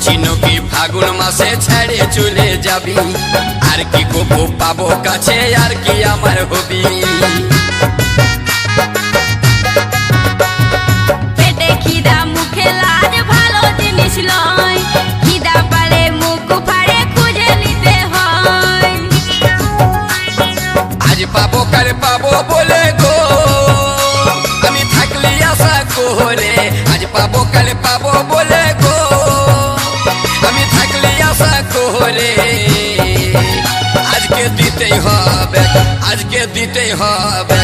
চিনো কি ফাগুন মাসে ছেড়ে চলে যাবি আর কি কবু পাবো কাছে আর কি আমার হবি পেটে খিদা মুখে লাজ ভালো জিনিস লয় খিদা পারে মুখ ফাড়ে খুঁজে নিতে হয় আজ পাবো কাল পাবো বলে গো আমি থাকলি আশা করে আজ পাবো কাল পাবো বলে গো আমি থাকলি আশা করে আজকে দিতেই হবে আজকে দিতেই হবে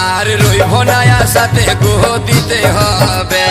আর রইব না আশাতে গো দিতে হবে।